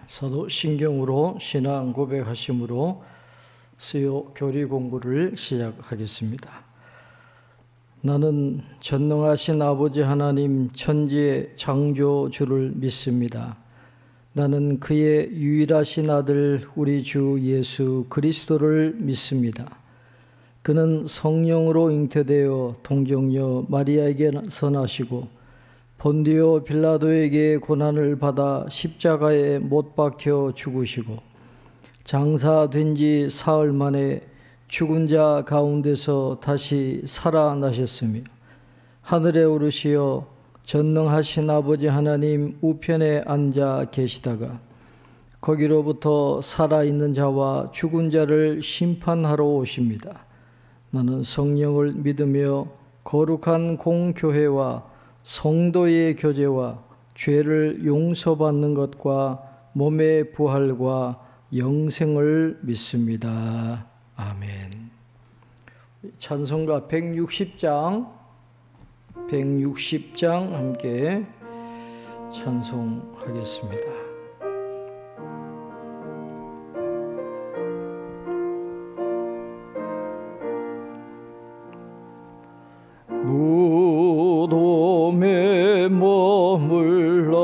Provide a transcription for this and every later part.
사도신경으로 신앙 고백하심으로 수요 교리 공부를 시작하겠습니다. 나는 전능하신 아버지 하나님 천지의 창조주를 믿습니다. 나는 그의 유일하신 아들 우리 주 예수 그리스도를 믿습니다. 그는 성령으로 잉태되어 동정녀 마리아에게서 나시고 본디오 빌라도에게 고난을 받아 십자가에 못 박혀 죽으시고 장사된 지 사흘 만에 죽은 자 가운데서 다시 살아나셨으며 하늘에 오르시어 전능하신 아버지 하나님 우편에 앉아 계시다가 거기로부터 살아있는 자와 죽은 자를 심판하러 오십니다. 나는 성령을 믿으며 거룩한 공교회와 성도의 교제와 죄를 용서받는 것과 몸의 부활과 영생을 믿습니다. 아멘. 찬송가 160장 함께 찬송하겠습니다. 무덤에 머물러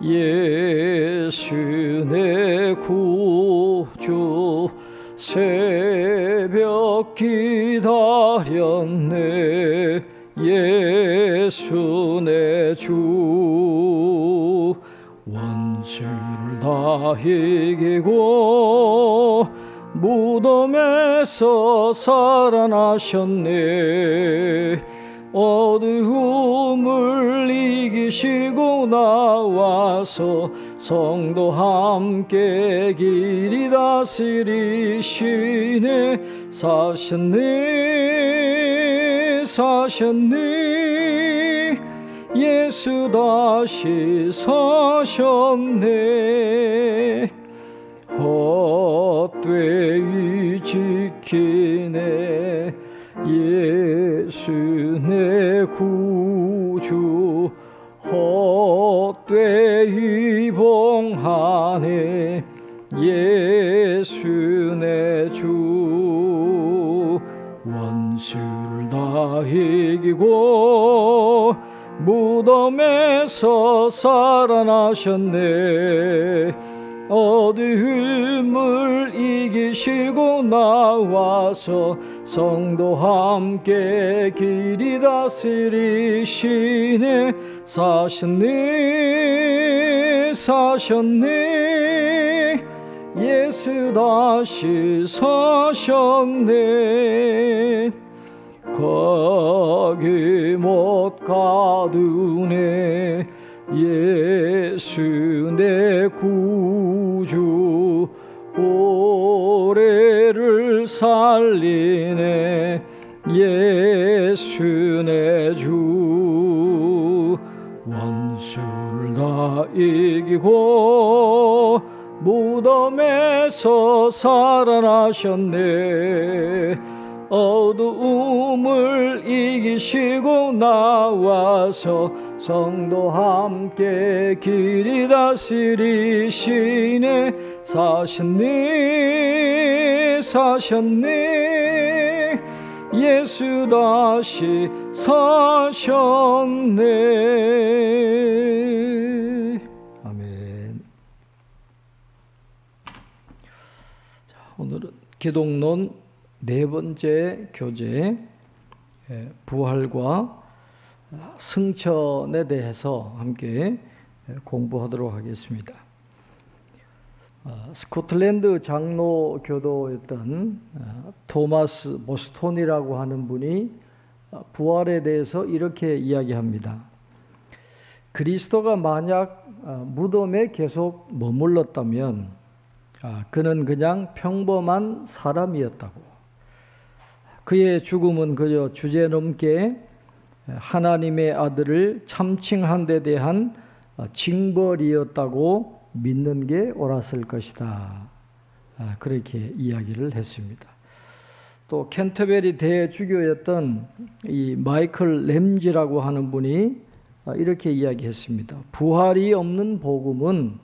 예수 내 구주 새벽 기다렸네 예수 내 주 원수를 다 이기고 무덤에서 살아나셨네 어두움을 이기시고 나와서 성도 함께 길이 다스리시네 사셨네 예수 다시 사셨네 헛되이 지키네 예수 내 구주 헛되이 봉하네 예수 내 주 원수를 다 이기고 무덤에서 살아나셨네 어두움을 이기시고 나와서 성도 함께 길이 다스리시네 사셨네 예수 다시 사셨네 거기 못 가두네 예수 내 구주 오래를 살리네 예수 내 주 원수를 다 이기고 무덤에서 살아나셨네 어두움을 이기시고 나와서 성도 함께 길이 다스리시네 사셨네 예수 다시 사셨네 아멘. 자, 오늘은 기독론 네 번째 교재 부활과 승천에 대해서 함께 공부하도록 하겠습니다. 스코틀랜드 장로 교도였던 토마스 보스톤이라고 하는 분이 부활에 대해서 이렇게 이야기합니다. 그리스도가 만약 무덤에 계속 머물렀다면 그는 그냥 평범한 사람이었다고. 그의 죽음은 그저 주제넘게 하나님의 아들을 참칭한 데 대한 징벌이었다고 믿는 게 옳았을 것이다. 그렇게 이야기를 했습니다. 또 캔터베리 대주교였던 이 마이클 램지라고 하는 분이 이렇게 이야기했습니다. 부활이 없는 복음은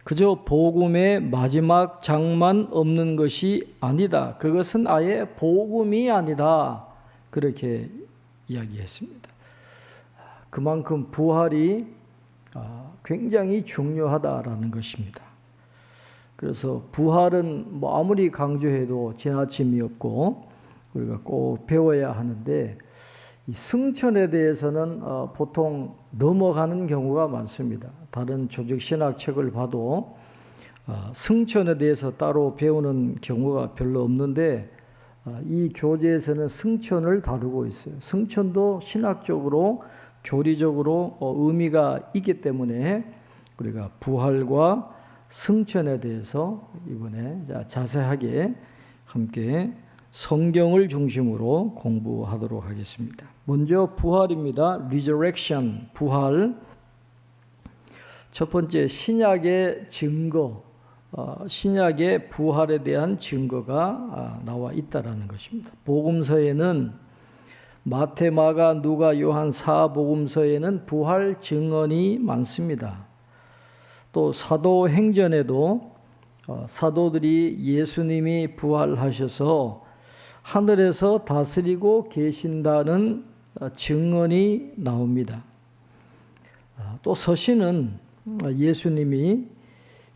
그저 복음의 마지막 장만 없는 것이 아니다. 그것은 아예 복음이 아니다. 그렇게 이야기했습니다. 그만큼 부활이 굉장히 중요하다라는 것입니다. 그래서 부활은 뭐 아무리 강조해도 지나침이 없고 우리가 꼭 배워야 하는데, 이 승천에 대해서는 보통 넘어가는 경우가 많습니다. 다른 조직 신학 책을 봐도 승천에 대해서 따로 배우는 경우가 별로 없는데, 이 교재에서는 승천을 다루고 있어요. 승천도 신학적으로 교리적으로 의미가 있기 때문에 우리가 부활과 승천에 대해서 이번에 자세하게 함께 성경을 중심으로 공부하도록 하겠습니다. 먼저 부활입니다. Resurrection, 부활. 첫 번째, 신약의 증거, 신약의 부활에 대한 증거가 나와 있다라는 것입니다. 복음서에는 마태, 마가, 누가, 요한, 사복음서에는 부활 증언이 많습니다. 또 사도행전에도 사도들이 예수님이 부활하셔서 하늘에서 다스리고 계신다는 증언이 나옵니다. 또 서신은 예수님이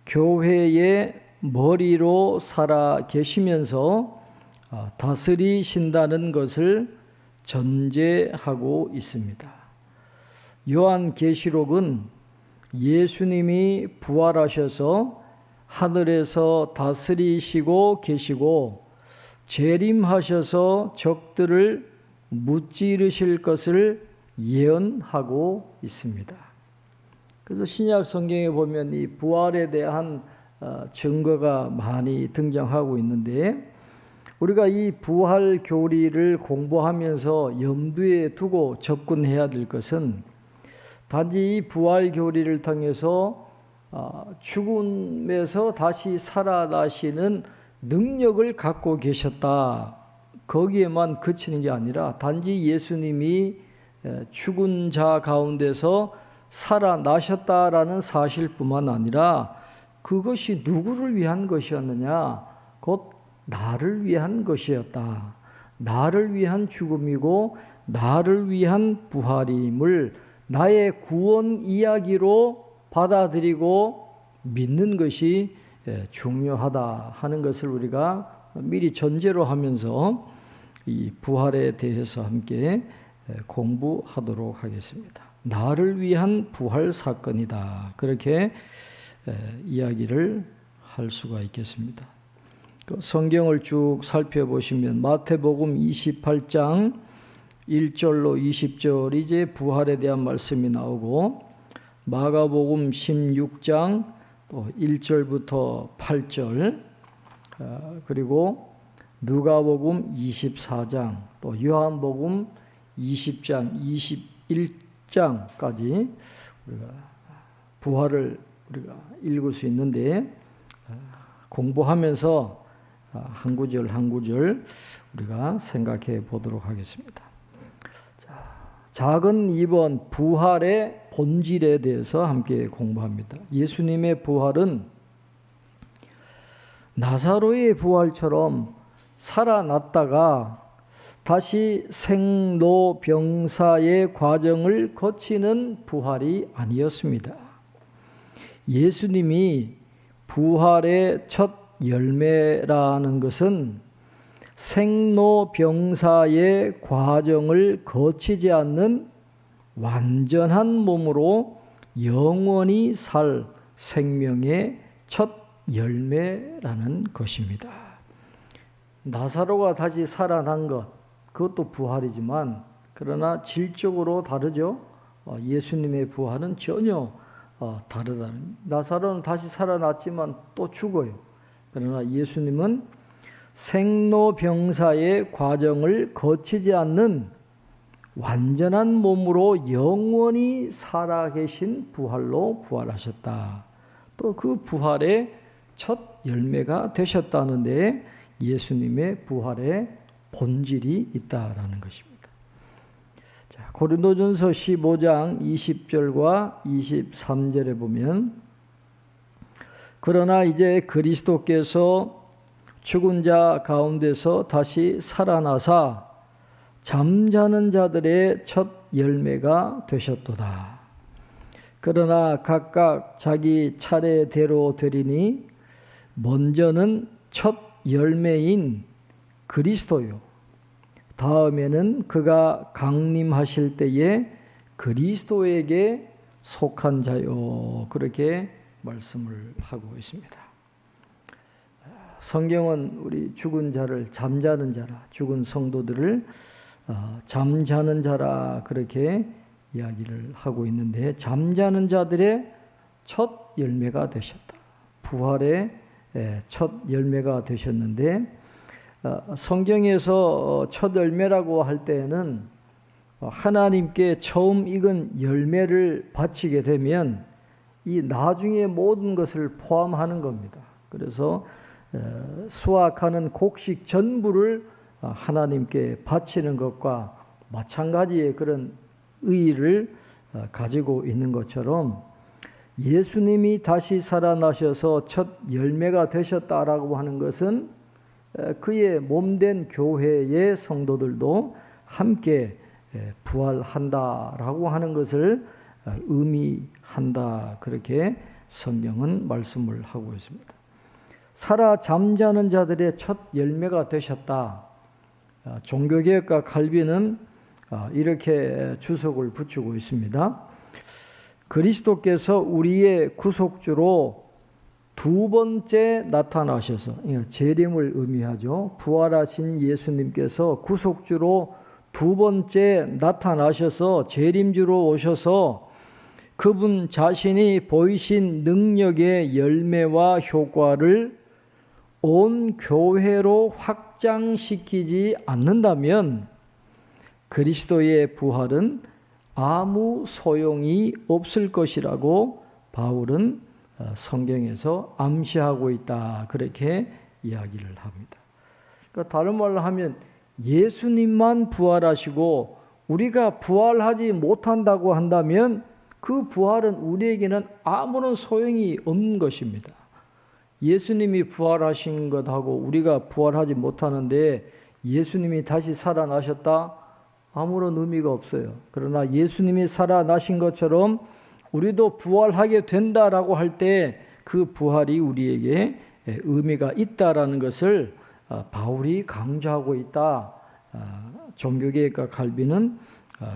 교회의 머리로 살아 계시면서 다스리신다는 것을 전제하고 있습니다. 요한계시록은 예수님이 부활하셔서 하늘에서 다스리시고 계시고 재림하셔서 적들을 무찌르실 것을 예언하고 있습니다. 그래서 신약 성경에 보면 이 부활에 대한 증거가 많이 등장하고 있는데, 우리가 이 부활 교리를 공부하면서 염두에 두고 접근해야 될 것은, 단지 이 부활 교리를 통해서 죽음에서 다시 살아나시는 능력을 갖고 계셨다, 거기에만 그치는 게 아니라 단지 예수님이 죽은 자 가운데서 살아나셨다라는 사실뿐만 아니라 그것이 누구를 위한 것이었느냐? 곧 나를 위한 것이었다. 나를 위한 죽음이고 나를 위한 부활임을 나의 구원 이야기로 받아들이고 믿는 것이 중요하다 하는 것을 우리가 미리 전제로 하면서 이 부활에 대해서 함께 공부하도록 하겠습니다. 나를 위한 부활 사건이다, 그렇게 이야기를 할 수가 있겠습니다. 성경을 쭉 살펴보시면 마태복음 28장 1절로 20절 이제 부활에 대한 말씀이 나오고, 마가복음 16장 또 1절부터 8절, 그리고 누가복음 24장, 또 요한복음 20장 21장까지 우리가 부활을 우리가 읽을 수 있는데, 공부하면서 한 구절 한 구절 우리가 생각해 보도록 하겠습니다. 작은 2번, 부활의 본질에 대해서 함께 공부합니다. 예수님의 부활은 나사로의 부활처럼 살아났다가 다시 생로병사의 과정을 거치는 부활이 아니었습니다. 예수님이 부활의 첫 열매라는 것은 생로병사의 과정을 거치지 않는 완전한 몸으로 영원히 살 생명의 첫 열매라는 것입니다. 나사로가 다시 살아난 것, 그것도 부활이지만 그러나 질적으로 다르죠. 예수님의 부활은 전혀 다르다. 나사로는 다시 살아났지만 또 죽어요. 그러나 예수님은 생로병사의 과정을 거치지 않는 완전한 몸으로 영원히 살아계신 부활로 부활하셨다. 또 그 부활의 첫 열매가 되셨다는데 예수님의 부활의 본질이 있다라는 것입니다. 자, 고린도전서 15장 20절과 23절에 보면, 그러나 이제 그리스도께서 죽은 자 가운데서 다시 살아나사 잠자는 자들의 첫 열매가 되셨도다. 그러나 각각 자기 차례대로 되리니 먼저는 첫 열매인 그리스도요, 다음에는 그가 강림하실 때에 그리스도에게 속한 자요. 그렇게 말씀을 하고 있습니다. 성경은 우리 죽은 자를 잠자는 자라, 죽은 성도들을 잠자는 자라 그렇게 이야기를 하고 있는데, 잠자는 자들의 첫 열매가 되셨다. 부활의 첫 열매가 되셨는데, 성경에서 첫 열매라고 할 때에는 하나님께 처음 익은 열매를 바치게 되면 이 나중에 모든 것을 포함하는 겁니다. 그래서 수확하는 곡식 전부를 하나님께 바치는 것과 마찬가지의 그런 의의를 가지고 있는 것처럼, 예수님이 다시 살아나셔서 첫 열매가 되셨다라고 하는 것은 그의 몸된 교회의 성도들도 함께 부활한다라고 하는 것을 의미한다. 그렇게 성경은 말씀을 하고 있습니다. 살아 잠자는 자들의 첫 열매가 되셨다. 종교개혁가 칼빈은 이렇게 주석을 붙이고 있습니다. 그리스도께서 우리의 구속주로 두 번째 나타나셔서, 재림을 의미하죠. 부활하신 예수님께서 구속주로 두 번째 나타나셔서 재림주로 오셔서 그분 자신이 보이신 능력의 열매와 효과를 온 교회로 확장시키지 않는다면 그리스도의 부활은 아무 소용이 없을 것이라고 바울은 성경에서 암시하고 있다. 그렇게 이야기를 합니다. 그러니까 다른 말로 하면 예수님만 부활하시고 우리가 부활하지 못한다고 한다면 그 부활은 우리에게는 아무런 소용이 없는 것입니다. 예수님이 부활하신 것하고 우리가 부활하지 못하는데 예수님이 다시 살아나셨다? 아무런 의미가 없어요. 그러나 예수님이 살아나신 것처럼 우리도 부활하게 된다라고 할 때 그 부활이 우리에게 의미가 있다라는 것을 바울이 강조하고 있다. 종교개혁가 칼빈은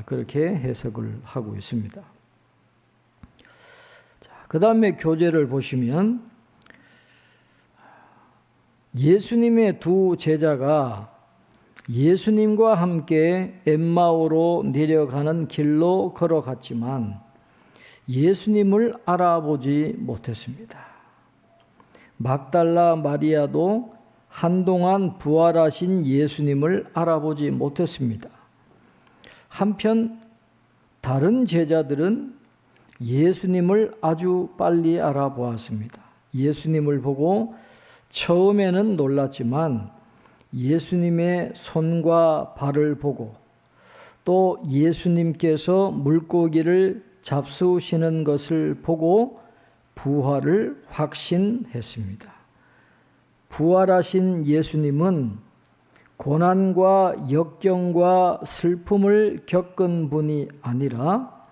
그렇게 해석을 하고 있습니다. 그 다음에 교재를 보시면 예수님의 두 제자가 예수님과 함께 엠마오로 내려가는 길로 걸어갔지만 예수님을 알아보지 못했습니다. 막달라 마리아도 한동안 부활하신 예수님을 알아보지 못했습니다. 한편 다른 제자들은 예수님을 아주 빨리 알아보았습니다. 예수님을 보고 처음에는 놀랐지만 예수님의 손과 발을 보고 또 예수님께서 물고기를 잡수시는 것을 보고 부활을 확신했습니다. 부활하신 예수님은 고난과 역경과 슬픔을 겪은 분이 아니라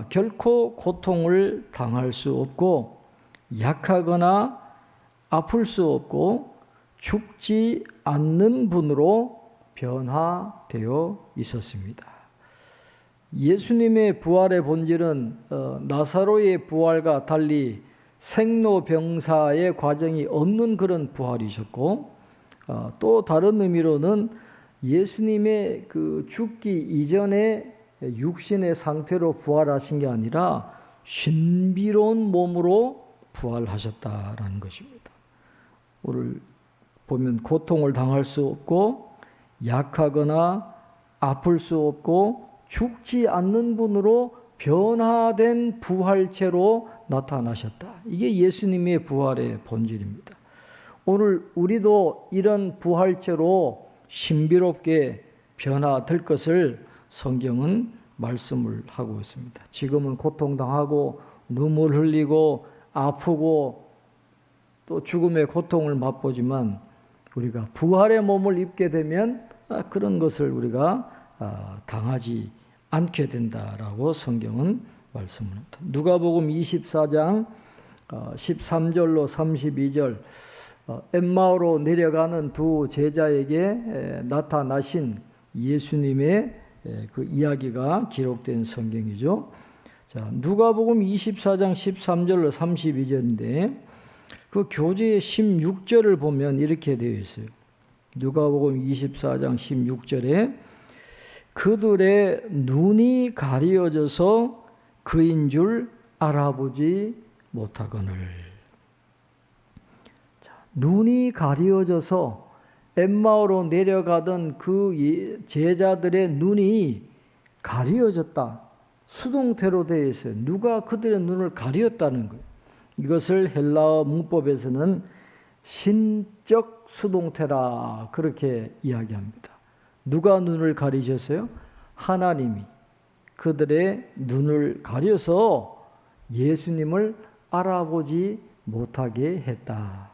결코 고통을 당할 수 없고 약하거나 아플 수 없고 죽지 않는 분으로 변화되어 있었습니다. 예수님의 부활의 본질은 나사로의 부활과 달리 생로병사의 과정이 없는 그런 부활이셨고, 또 다른 의미로는 예수님의 그 죽기 이전의 육신의 상태로 부활하신 게 아니라 신비로운 몸으로 부활하셨다라는 것입니다. 오늘 보면 고통을 당할 수 없고 약하거나 아플 수 없고 죽지 않는 분으로 변화된 부활체로 나타나셨다. 이게 예수님의 부활의 본질입니다. 오늘 우리도 이런 부활체로 신비롭게 변화될 것을 성경은 말씀을 하고 있습니다. 지금은 고통당하고 눈물 흘리고 아프고 또 죽음의 고통을 맛보지만 우리가 부활의 몸을 입게 되면 그런 것을 우리가 당하지 않게 된다라고 성경은 말씀합니다. 누가복음 24장 13절로 32절 엠마오로 내려가는 두 제자에게 나타나신 예수님의 그 이야기가 기록된 성경이죠. 자, 누가복음 24장 13절로 32절인데 그 교재의 16절을 보면 이렇게 되어 있어요. 누가복음 24장 16절에 그들의 눈이 가려져서 그인 줄 알아보지 못하거늘. 자, 눈이 가려져서 엠마오로 내려가던 그 제자들의 눈이 가려졌다. 수동태로 되어 있어요. 누가 그들의 눈을 가렸다는 거예요. 이것을 헬라어 문법에서는 신적 수동태라 그렇게 이야기합니다. 누가 눈을 가리셨어요? 하나님이 그들의 눈을 가려서 예수님을 알아보지 못하게 했다.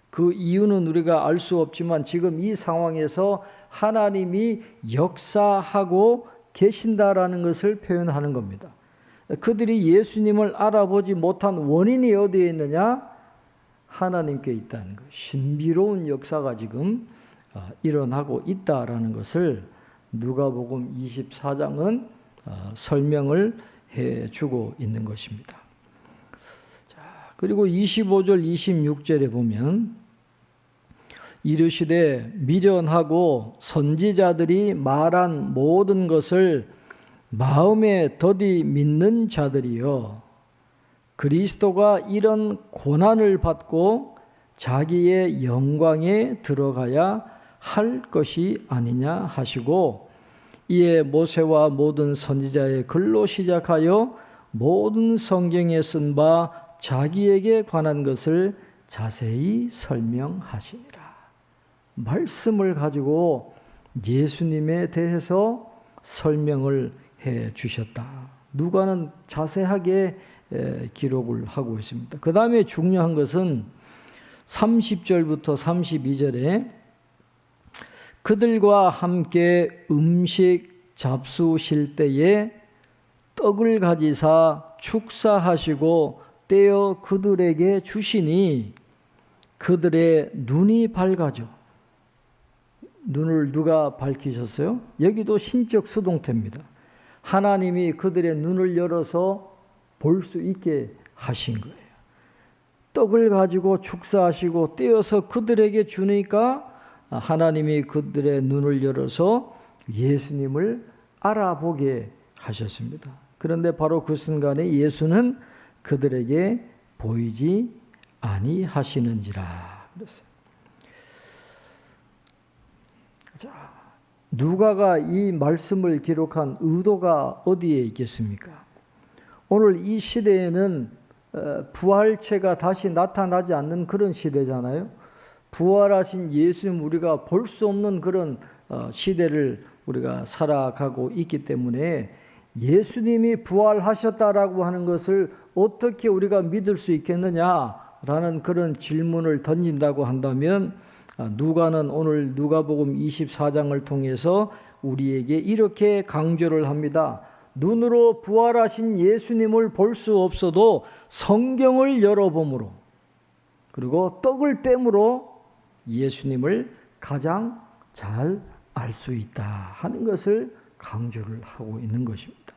그 이유는 우리가 알 수 없지만 지금 이 상황에서 하나님이 역사하고 계신다라는 것을 표현하는 겁니다. 그들이 예수님을 알아보지 못한 원인이 어디에 있느냐? 하나님께 있다는 것. 신비로운 역사가 지금 일어나고 있다라는 것을 누가복음 24장은 설명을 해주고 있는 것입니다. 자, 그리고 25절 26절에 보면 이르시되 미련하고 선지자들이 말한 모든 것을 마음에 더디 믿는 자들이여 그리스도가 이런 고난을 받고 자기의 영광에 들어가야 할 것이 아니냐 하시고 이에 모세와 모든 선지자의 글로 시작하여 모든 성경에 쓴 바 자기에게 관한 것을 자세히 설명하시니라. 말씀을 가지고 예수님에 대해서 설명을 해 주셨다. 누가는 자세하게 기록을 하고 있습니다. 그 다음에 중요한 것은 30절부터 32절에 그들과 함께 음식 잡수실 때에 떡을 가지사 축사하시고 떼어 그들에게 주시니 그들의 눈이 밝아져. 눈을 누가 밝히셨어요? 여기도 신적 수동태입니다. 하나님이 그들의 눈을 열어서 볼 수 있게 하신 거예요. 떡을 가지고 축사하시고 떼어서 그들에게 주니까 하나님이 그들의 눈을 열어서 예수님을 알아보게 하셨습니다. 그런데 바로 그 순간에 예수는 그들에게 보이지 아니하시는지라 그랬어요. 자, 누가가 이 말씀을 기록한 의도가 어디에 있겠습니까? 오늘 이 시대에는 부활체가 다시 나타나지 않는 그런 시대잖아요. 부활하신 예수님 우리가 볼 수 없는 그런 시대를 우리가 살아가고 있기 때문에 예수님이 부활하셨다라고 하는 것을 어떻게 우리가 믿을 수 있겠느냐라는 그런 질문을 던진다고 한다면 누가는 오늘 누가복음 24장을 통해서 우리에게 이렇게 강조를 합니다. 눈으로 부활하신 예수님을 볼 수 없어도 성경을 열어봄으로 그리고 떡을 땜으로 예수님을 가장 잘 알 수 있다 하는 것을 강조를 하고 있는 것입니다.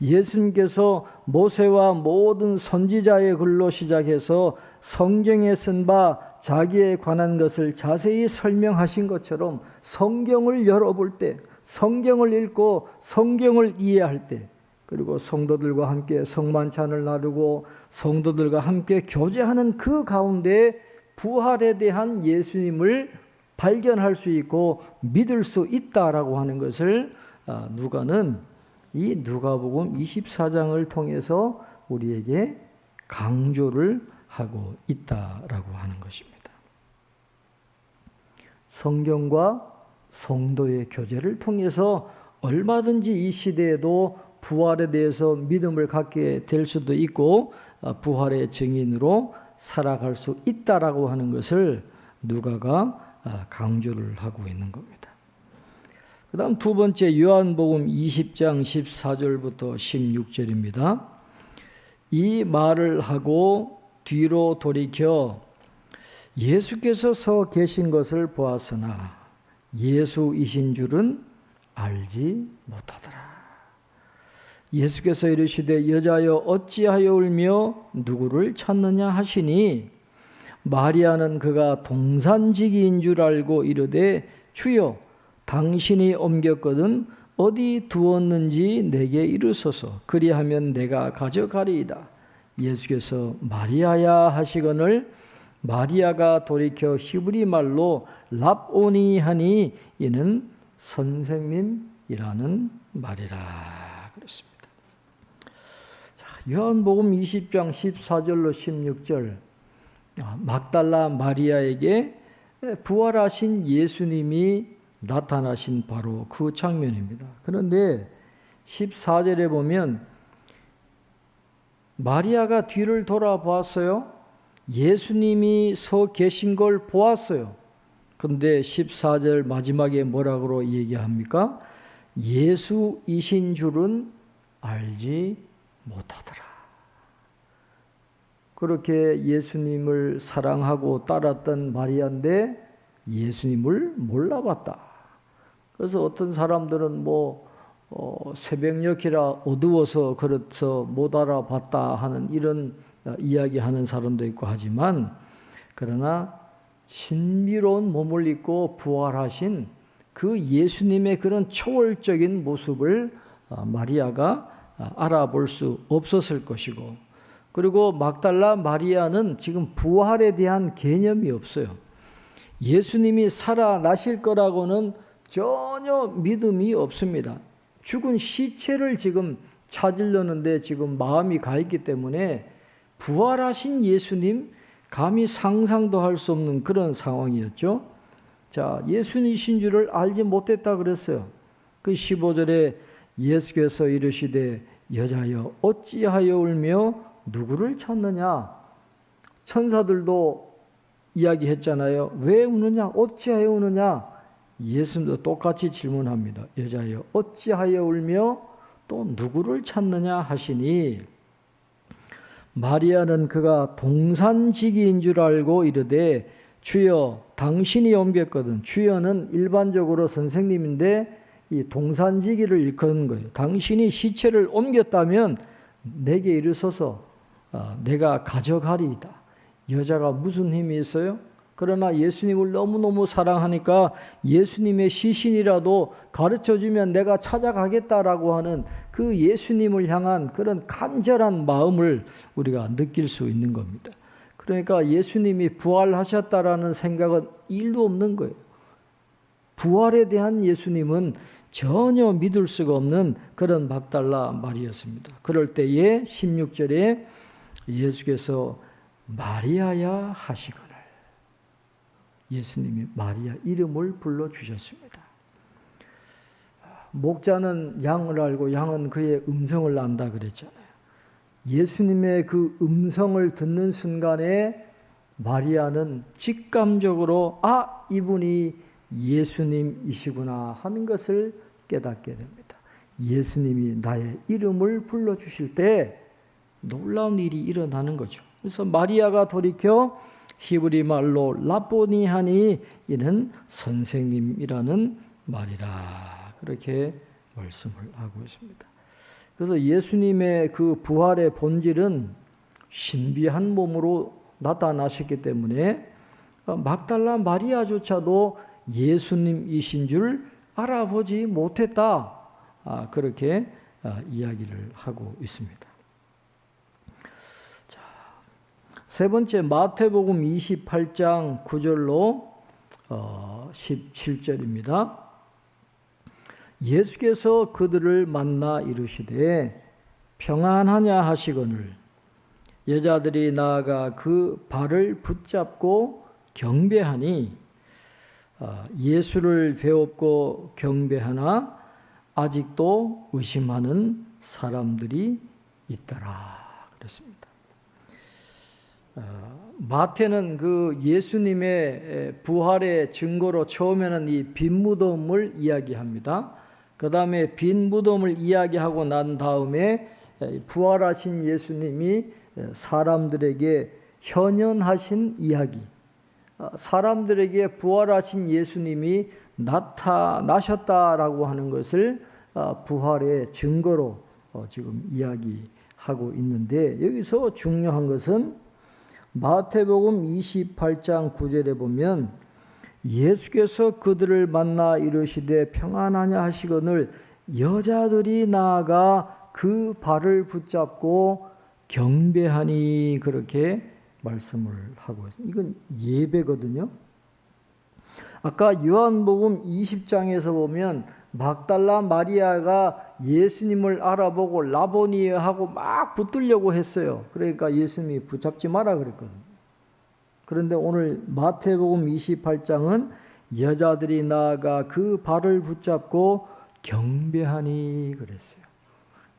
예수님께서 모세와 모든 선지자의 글로 시작해서 성경에 쓴 바 자기에 관한 것을 자세히 설명하신 것처럼 성경을 열어볼 때, 성경을 읽고 성경을 이해할 때, 그리고 성도들과 함께 성만찬을 나누고 성도들과 함께 교제하는 그 가운데 부활에 대한 예수님을 발견할 수 있고 믿을 수 있다라고 하는 것을 누가는 이 누가복음 24장을 통해서 우리에게 강조를 하고 있다라고 하는 것입니다. 성경과 성도의 교제를 통해서 얼마든지 이 시대에도 부활에 대해서 믿음을 갖게 될 수도 있고 부활의 증인으로 살아갈 수 있다라고 하는 것을 누가가 강조를 하고 있는 겁니다. 그 다음 두 번째 요한복음 20장 14절부터 16절입니다. 이 말을 하고 뒤로 돌이켜 예수께서 서 계신 것을 보았으나 예수이신 줄은 알지 못하더라. 예수께서 이르시되 여자여 어찌하여 울며 누구를 찾느냐 하시니 마리아는 그가 동산지기인 줄 알고 이르되 주여 당신이 옮겼거든 어디 두었는지 내게 이르소서 그리하면 내가 가져가리이다. 예수께서 마리아야 하시거늘 마리아가 돌이켜 히브리 말로 랍오니 하니 이는 선생님이라는 말이라 그랬습니다. 자, 요한복음 20장 14절로 16절 막달라 마리아에게 부활하신 예수님이 나타나신 바로 그 장면입니다. 그런데 14절에 보면 마리아가 뒤를 돌아보았어요. 예수님이 서 계신 걸 보았어요. 그런데 14절 마지막에 뭐라고 얘기합니까? 예수이신 줄은 알지 못하더라. 그렇게 예수님을 사랑하고 따랐던 마리아인데 예수님을 몰라봤다. 그래서 어떤 사람들은 새벽녘이라 어두워서 그래서 못 알아봤다 하는 이런 이야기하는 사람도 있고 하지만 그러나 신비로운 몸을 입고 부활하신 그 예수님의 그런 초월적인 모습을 마리아가 알아볼 수 없었을 것이고 그리고 막달라 마리아는 지금 부활에 대한 개념이 없어요. 예수님이 살아나실 거라고는 전혀 믿음이 없습니다. 죽은 시체를 지금 찾으려는데 지금 마음이 가 있기 때문에 부활하신 예수님 감히 상상도 할 수 없는 그런 상황이었죠. 자, 예수님이신 줄을 알지 못했다 그랬어요. 그 15절에 예수께서 이르시되 여자여 어찌하여 울며 누구를 찾느냐. 천사들도 이야기했잖아요. 왜 우느냐? 어찌하여 우느냐? 예수님도 똑같이 질문합니다. 여자여 어찌하여 울며 또 누구를 찾느냐 하시니 마리아는 그가 동산지기인 줄 알고 이르되 주여 당신이 옮겼거든. 주여는 일반적으로 선생님인데 이 동산지기를 일컫는 거예요. 당신이 시체를 옮겼다면 내게 이르소서 내가 가져가리이다. 여자가 무슨 힘이 있어요? 그러나 예수님을 너무너무 사랑하니까 예수님의 시신이라도 가르쳐주면 내가 찾아가겠다라고 하는 그 예수님을 향한 그런 간절한 마음을 우리가 느낄 수 있는 겁니다. 그러니까 예수님이 부활하셨다라는 생각은 일도 없는 거예요. 부활에 대한 예수님은 전혀 믿을 수가 없는 그런 막달라 말이었습니다. 그럴 때에 16절에 예수께서 마리아야 하시거늘 예수님이 마리아 이름을 불러주셨습니다. 목자는 양을 알고 양은 그의 음성을 안다 그랬잖아요. 예수님의 그 음성을 듣는 순간에 마리아는 직감적으로 이분이 예수님이시구나 하는 것을 깨닫게 됩니다. 예수님이 나의 이름을 불러주실 때 놀라운 일이 일어나는 거죠. 그래서 마리아가 돌이켜 히브리 말로 라보니 하니 이는 선생님이라는 말이라 그렇게 말씀을 하고 있습니다. 그래서 예수님의 그 부활의 본질은 신비한 몸으로 나타나셨기 때문에 막달라 마리아조차도 예수님이신 줄 알아보지 못했다. 그렇게 이야기를 하고 있습니다. 자, 세 번째 마태복음 28장 9절로 17절입니다. 예수께서 그들을 만나 이르시되 평안하냐 하시거늘 여자들이 나아가 그 발을 붙잡고 경배하니 예수를 배웠고 경배하나 아직도 의심하는 사람들이 있더라 그랬습니다. 마태는 그 예수님의 부활의 증거로 처음에는 이 빈 무덤을 이야기합니다. 그 다음에 빈 무덤을 이야기하고 난 다음에 부활하신 예수님이 사람들에게 현현하신 이야기, 사람들에게 부활하신 예수님이 나타나셨다라고 하는 것을 부활의 증거로 지금 이야기하고 있는데, 여기서 중요한 것은 마태복음 28장 9절에 보면 예수께서 그들을 만나 이르시되 평안하냐 하시거늘 여자들이 나아가 그 발을 붙잡고 경배하니, 그렇게 말씀을 하고 있습니다. 이건 예배거든요. 아까 요한복음 20장에서 보면 막달라 마리아가 예수님을 알아보고 라보니 하고 막 붙들려고 했어요. 그러니까 예수님이 붙잡지 마라 그랬거든요. 그런데 오늘 마태복음 28장은 여자들이 나아가 그 발을 붙잡고 경배하니 그랬어요.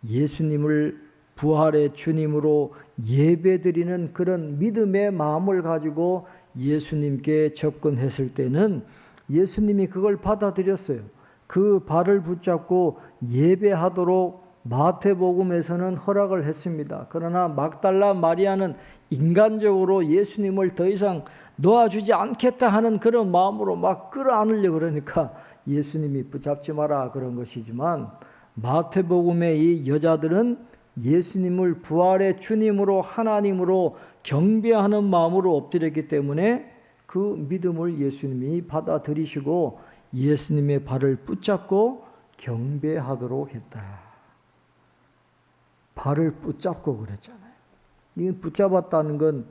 예수님을 부활의 주님으로 예배드리는 그런 믿음의 마음을 가지고 예수님께 접근했을 때는 예수님이 그걸 받아들였어요. 그 발을 붙잡고 예배하도록 마태복음에서는 허락을 했습니다. 그러나 막달라 마리아는 인간적으로 예수님을 더 이상 놓아주지 않겠다 하는 그런 마음으로 막 끌어안으려고 그러니까 예수님이 붙잡지 마라 그런 것이지만, 마태복음의 이 여자들은 예수님을 부활의 주님으로 하나님으로 경배하는 마음으로 엎드렸기 때문에 그 믿음을 예수님이 받아들이시고 예수님의 발을 붙잡고 경배하도록 했다. 발을 붙잡고 그랬잖아요. 이 붙잡았다는 건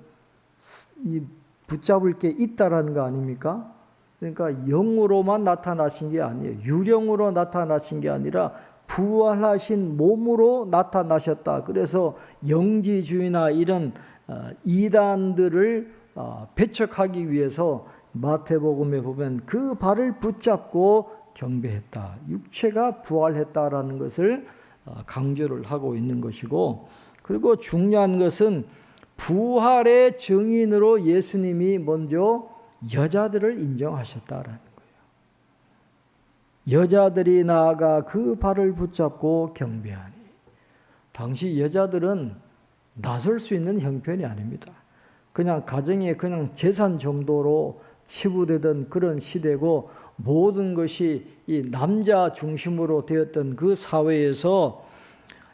이 붙잡을 게 있다라는 거 아닙니까? 그러니까 영으로만 나타나신 게 아니에요. 유령으로 나타나신 게 아니라 부활하신 몸으로 나타나셨다. 그래서 영지주의나 이런 이단들을 배척하기 위해서 마태복음에 보면 그 발을 붙잡고 경배했다. 육체가 부활했다라는 것을 강조를 하고 있는 것이고, 그리고 중요한 것은 부활의 증인으로 예수님이 먼저 여자들을 인정하셨다라는 거예요. 여자들이 나아가 그 발을 붙잡고 경배하니. 당시 여자들은 나설 수 있는 형편이 아닙니다. 그냥 가정의 그냥 재산 정도로 치부되던 그런 시대고, 모든 것이 이 남자 중심으로 되었던 그 사회에서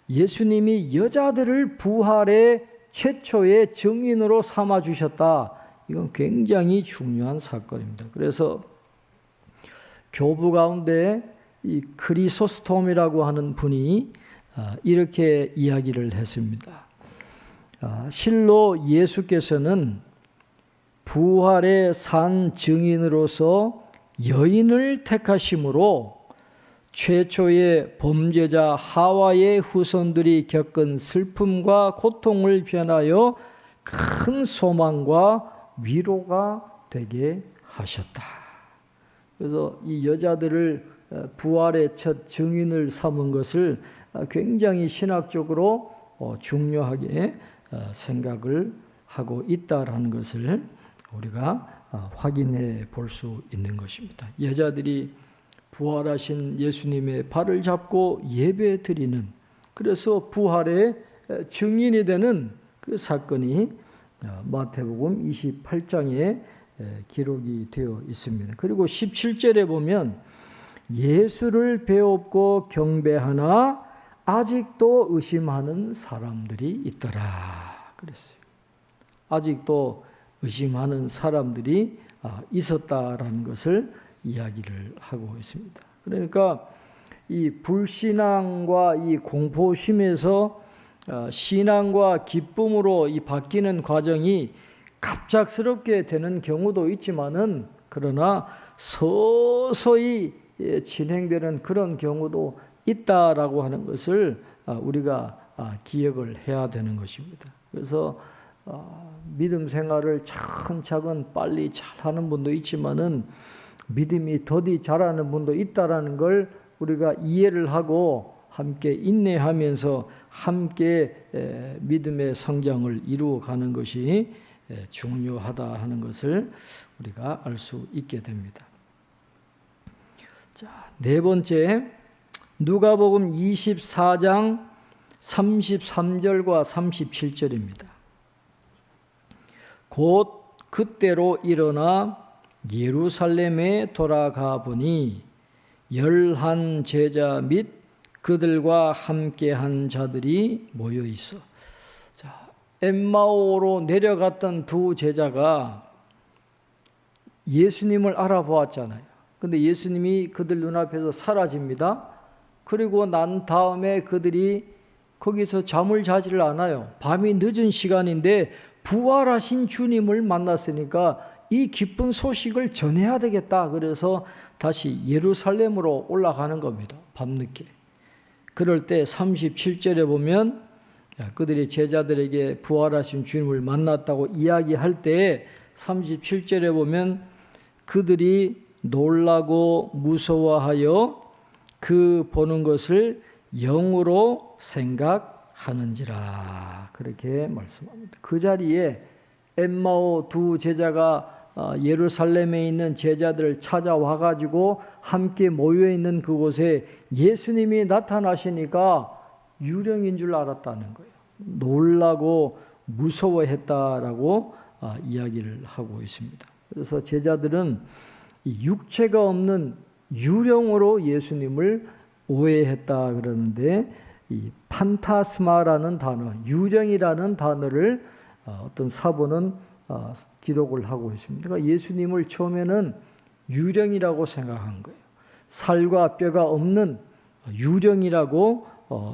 예수님이 여자들을 부활의 최초의 증인으로 삼아 주셨다. 이건 굉장히 중요한 사건입니다. 그래서 교부 가운데 이 크리소스톰이라고 하는 분이 이렇게 이야기를 했습니다. 실로 예수께서는 부활의 산 증인으로서 여인을 택하심으로 최초의 범죄자 하와의 후손들이 겪은 슬픔과 고통을 변하여 큰 소망과 위로가 되게 하셨다. 그래서 이 여자들을 부활의 첫 증인을 삼은 것을 굉장히 신학적으로 중요하게 생각을 하고 있다라는 것을 우리가 확인해 볼 수 있는 것입니다. 여자들이 부활하신 예수님의 발을 잡고 예배 드리는, 그래서 부활의 증인이 되는 그 사건이 마태복음 28장에 기록이 되어 있습니다. 그리고 17절에 보면 예수를 배웁고 경배하나 아직도 의심하는 사람들이 있더라 그랬어요. 아직도 의심하는 사람들이 있었다라는 것을 이야기를 하고 있습니다. 그러니까 이 불신앙과 이 공포심에서 신앙과 기쁨으로 이 바뀌는 과정이 갑작스럽게 되는 경우도 있지만은, 그러나 서서히 진행되는 그런 경우도 있다라고 하는 것을 우리가 기억을 해야 되는 것입니다. 그래서 믿음 생활을 차근차근 빨리 잘하는 분도 있지만은 믿음이 더디 잘하는 분도 있다라는 걸 우리가 이해를 하고 함께 인내하면서 함께 믿음의 성장을 이루어가는 것이 중요하다 하는 것을 우리가 알 수 있게 됩니다. 자, 네 번째, 누가복음 24장 33절과 37절입니다. 곧 그때로 일어나 예루살렘에 돌아가 보니 11 제자 및 그들과 함께한 자들이 모여 있어. 자, 엠마오로 내려갔던 두 제자가 예수님을 알아보았잖아요. 근데 예수님이 그들 눈앞에서 사라집니다. 그리고 난 다음에 그들이 거기서 잠을 자지를 않아요. 밤이 늦은 시간인데 부활하신 주님을 만났으니까 이 기쁜 소식을 전해야 되겠다. 그래서 다시 예루살렘으로 올라가는 겁니다. 밤늦게. 그럴 때 37절에 보면 그들이 제자들에게 부활하신 주님을 만났다고 이야기할 때 37절에 보면 그들이 놀라고 무서워하여 그 보는 것을 영으로 생각하는지라. 그렇게 말씀합니다. 그 자리에 엠마오 두 제자가 예루살렘에 있는 제자들을 찾아와 가지고 함께 모여 있는 그곳에 예수님이 나타나시니까 유령인 줄 알았다는 거예요. 놀라고 무서워했다라고 이야기를 하고 있습니다. 그래서 제자들은 육체가 없는 유령으로 예수님을 오해했다 그러는데, 이 판타스마라는 단어, 유령이라는 단어를 어떤 사본은 기록을 하고 있습니다. 그러니까 예수님을 처음에는 유령이라고 생각한 거예요. 살과 뼈가 없는 유령이라고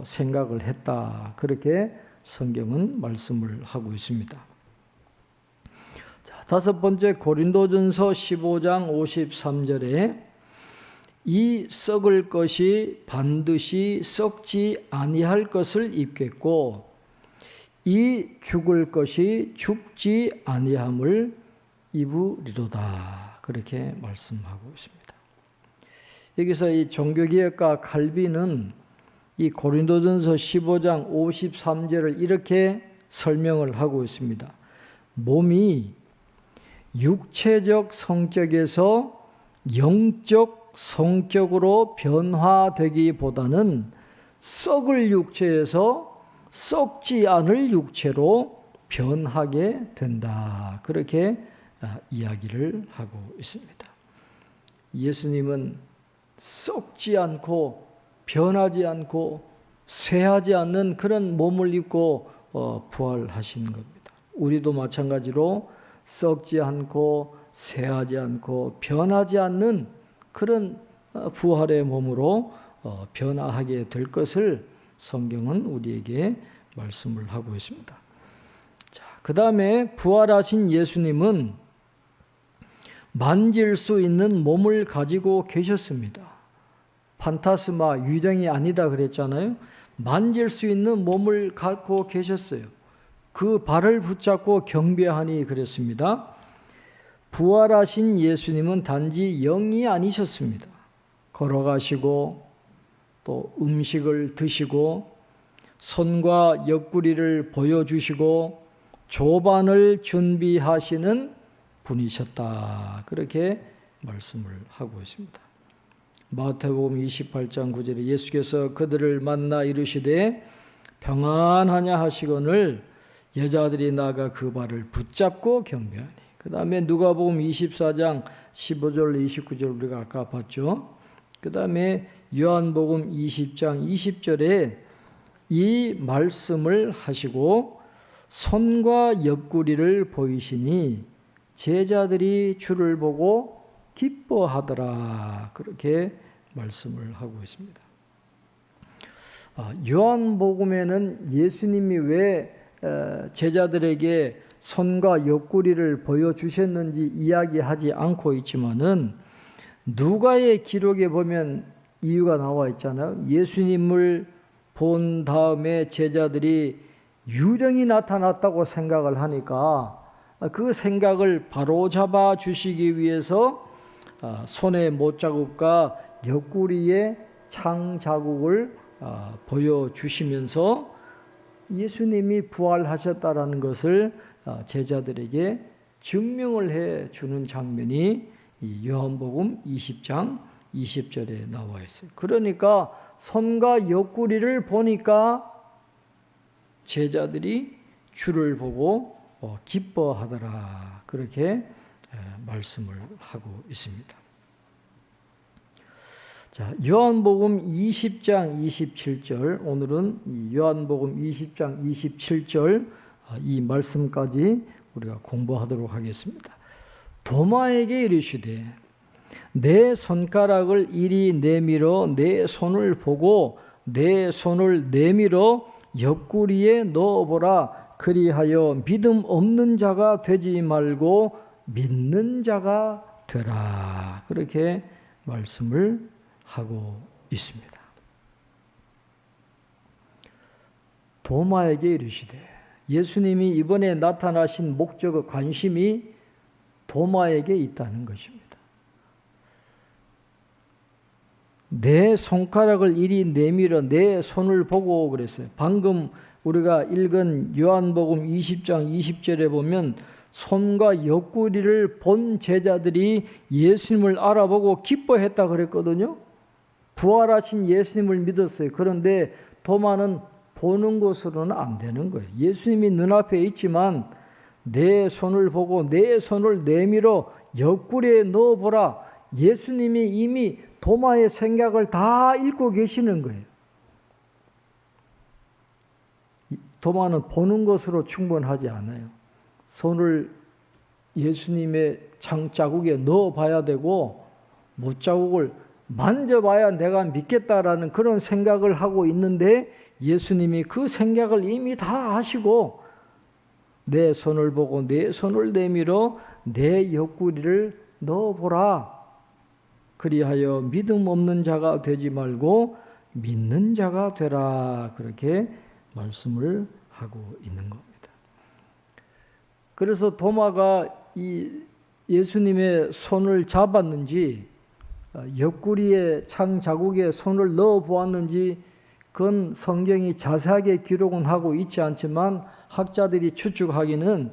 생각을 했다. 그렇게 성경은 말씀을 하고 있습니다. 자, 다섯 번째, 고린도전서 15장 53절에 이 썩을 것이 반드시 썩지 아니할 것을 입겠고 이 죽을 것이 죽지 아니함을 입으리로다. 그렇게 말씀하고 있습니다. 여기서 이 종교개혁가 칼빈은 이 고린도전서 15장 53절을 이렇게 설명을 하고 있습니다. 몸이 육체적 성격에서 영적 성격으로 변화되기보다는 썩을 육체에서 썩지 않을 육체로 변하게 된다. 그렇게 이야기를 하고 있습니다. 예수님은 썩지 않고 변하지 않고 쇠하지 않는 그런 몸을 입고 부활하신 겁니다. 우리도 마찬가지로 썩지 않고 쇠하지 않고 변하지 않는 그런 부활의 몸으로 변화하게 될 것을 성경은 우리에게 말씀을 하고 있습니다. 자, 그 다음에 부활하신 예수님은 만질 수 있는 몸을 가지고 계셨습니다. 판타스마, 유령이 아니다 그랬잖아요. 만질 수 있는 몸을 갖고 계셨어요. 그 발을 붙잡고 경배하니 그랬습니다. 부활하신 예수님은 단지 영이 아니셨습니다. 걸어가시고 또 음식을 드시고 손과 옆구리를 보여주시고 조반을 준비하시는 분이셨다. 그렇게 말씀을 하고 있습니다. 마태복음 28장 9절에 예수께서 그들을 만나 이르시되 평안하냐 하시거늘 여자들이 나가 그 발을 붙잡고 경배하니. 그 다음에 누가복음 24장 15절 29절 우리가 아까 봤죠. 그 다음에 요한복음 20장 20절에 이 말씀을 하시고 손과 옆구리를 보이시니 제자들이 주를 보고 기뻐하더라. 그렇게 말씀을 하고 있습니다. 요한복음에는 예수님이 왜 제자들에게 손과 옆구리를 보여주셨는지 이야기하지 않고 있지만은 누가의 기록에 보면 이유가 나와 있잖아요. 예수님을 본 다음에 제자들이 유령이 나타났다고 생각을 하니까 그 생각을 바로잡아 주시기 위해서 손의 못자국과 옆구리에 창 자국을 보여주시면서 예수님이 부활하셨다라는 것을 제자들에게 증명을 해 주는 장면이 이 요한복음 20장 20절에 나와 있어요. 그러니까 손과 옆구리를 보니까 제자들이 주를 보고 기뻐하더라. 그렇게 말씀을 하고 있습니다. 자, 요한복음 20장 27절, 오늘은 이 요한복음 20장 27절 이 말씀까지 우리가 공부하도록 하겠습니다. 도마에게 이르시되 내 손가락을 이리 내밀어 내 손을 보고 내 손을 내밀어 옆구리에 넣어보라. 그리하여 믿음 없는 자가 되지 말고 믿는 자가 되라. 그렇게 말씀을 하고 있습니다. 도마에게 이르시되, 예수님이 이번에 나타나신 목적의 관심이 도마에게 있다는 것입니다. 내 손가락을 이리 내밀어 내 손을 보고 그랬어요. 방금 우리가 읽은 요한복음 20장 20절에 보면 손과 옆구리를 본 제자들이 예수님을 알아보고 기뻐했다 그랬거든요. 부활하신 예수님을 믿었어요. 그런데 도마는 보는 것으로는 안 되는 거예요. 예수님이 눈앞에 있지만 내 손을 보고 내 손을 내밀어 옆구리에 넣어보라. 예수님이 이미 도마의 생각을 다 읽고 계시는 거예요. 도마는 보는 것으로 충분하지 않아요. 손을 예수님의 장자국에 넣어봐야 되고 못자국을 만져봐야 내가 믿겠다라는 그런 생각을 하고 있는데 예수님이 그 생각을 이미 다 하시고 내 손을 보고 내 손을 내밀어 내 옆구리를 넣어보라. 그리하여 믿음 없는 자가 되지 말고 믿는 자가 되라. 그렇게 말씀을 하고 있는 겁니다. 그래서 도마가 이 예수님의 손을 잡았는지 옆구리에 창 자국에 손을 넣어 보았는지 그건 성경이 자세하게 기록은 하고 있지 않지만 학자들이 추측하기는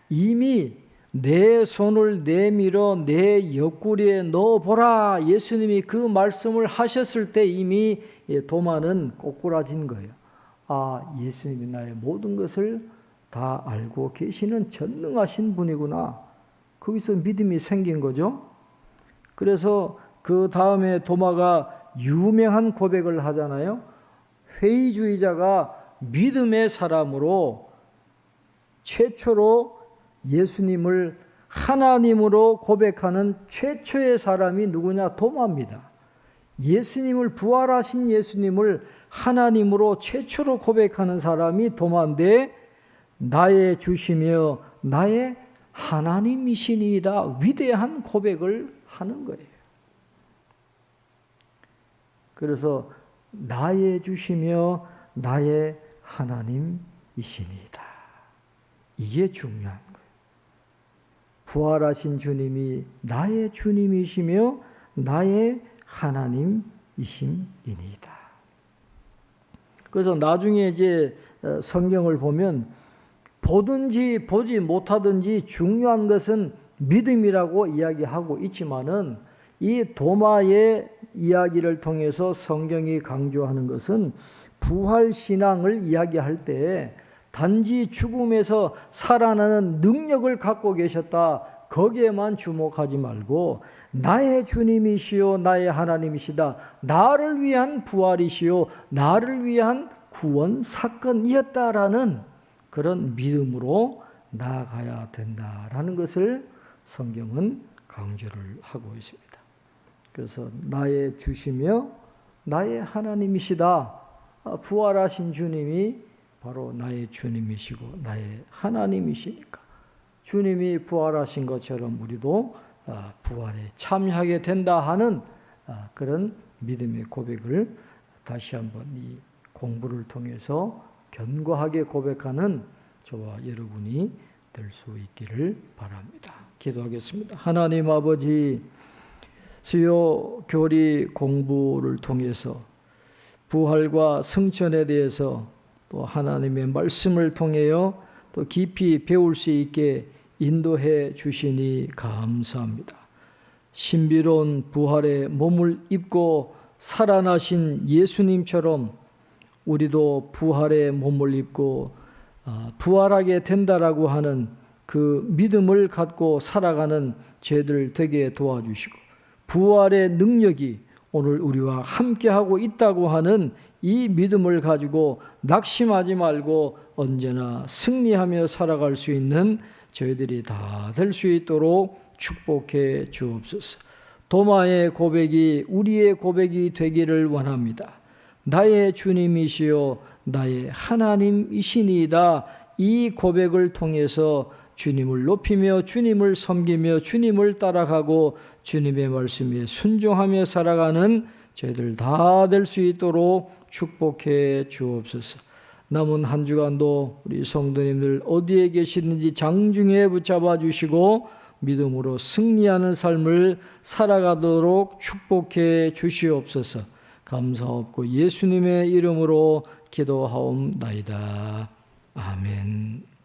이미 내 손을 내밀어 내 옆구리에 넣어보라. 예수님이 그 말씀을 하셨을 때 이미 도마는 꼬꾸라진 거예요. 아, 예수님이 나의 모든 것을 다 알고 계시는 전능하신 분이구나. 거기서 믿음이 생긴 거죠. 그래서 그 다음에 도마가 유명한 고백을 하잖아요. 회의주의자가 믿음의 사람으로 최초로 예수님을 하나님으로 고백하는 최초의 사람이 누구냐? 도마입니다. 예수님을 부활하신 예수님을 하나님으로 최초로 고백하는 사람이 도마인데 나의 주시며 나의 하나님이시니이다. 위대한 고백을 하는 거예요. 그래서 나의 주시며 나의 하나님이시니이다. 이게 중요한 거예요. 부활하신 주님이 나의 주님이시며 나의 하나님이심이니이다. 그래서 나중에 이제 성경을 보면 보든지 보지 못하든지 중요한 것은 믿음이라고 이야기하고 있지만은 이 도마의 이야기를 통해서 성경이 강조하는 것은 부활 신앙을 이야기할 때 단지 죽음에서 살아나는 능력을 갖고 계셨다. 거기에만 주목하지 말고 나의 주님이시요 나의 하나님이시다. 나를 위한 부활이시요 나를 위한 구원 사건이었다라는 그런 믿음으로 나아가야 된다라는 것을 성경은 강조를 하고 있습니다. 그래서 나의 주시며 나의 하나님이시다. 부활하신 주님이 바로 나의 주님이시고 나의 하나님이시니까 주님이 부활하신 것처럼 우리도 부활에 참여하게 된다 하는 그런 믿음의 고백을 다시 한번 이 공부를 통해서 견고하게 고백하는 저와 여러분이 될 수 있기를 바랍니다. 기도하겠습니다. 하나님 아버지, 수요 교리 공부를 통해서 부활과 승천에 대해서 또 하나님의 말씀을 통하여 또 깊이 배울 수 있게 인도해 주시니 감사합니다. 신비로운 부활의 몸을 입고 살아나신 예수님처럼 우리도 부활의 몸을 입고 부활하게 된다라고 하는 그 믿음을 갖고 살아가는 죄들 되게 도와주시고, 부활의 능력이 오늘 우리와 함께하고 있다고 하는 이 믿음을 가지고 낙심하지 말고 언제나 승리하며 살아갈 수 있는 저희들이 다 될 수 있도록 축복해 주옵소서. 도마의 고백이 우리의 고백이 되기를 원합니다. 나의 주님이시요 나의 하나님이시니이다. 이 고백을 통해서 주님을 높이며 주님을 섬기며 주님을 따라가고 주님의 말씀에 순종하며 살아가는 저희들 다 될 수 있도록 축복해 주옵소서. 남은 한 주간도 우리 성도님들 어디에 계시든지 장중에 붙잡아 주시고 믿음으로 승리하는 삶을 살아가도록 축복해 주시옵소서. 감사하옵고 예수님의 이름으로 기도하옵나이다. 아멘.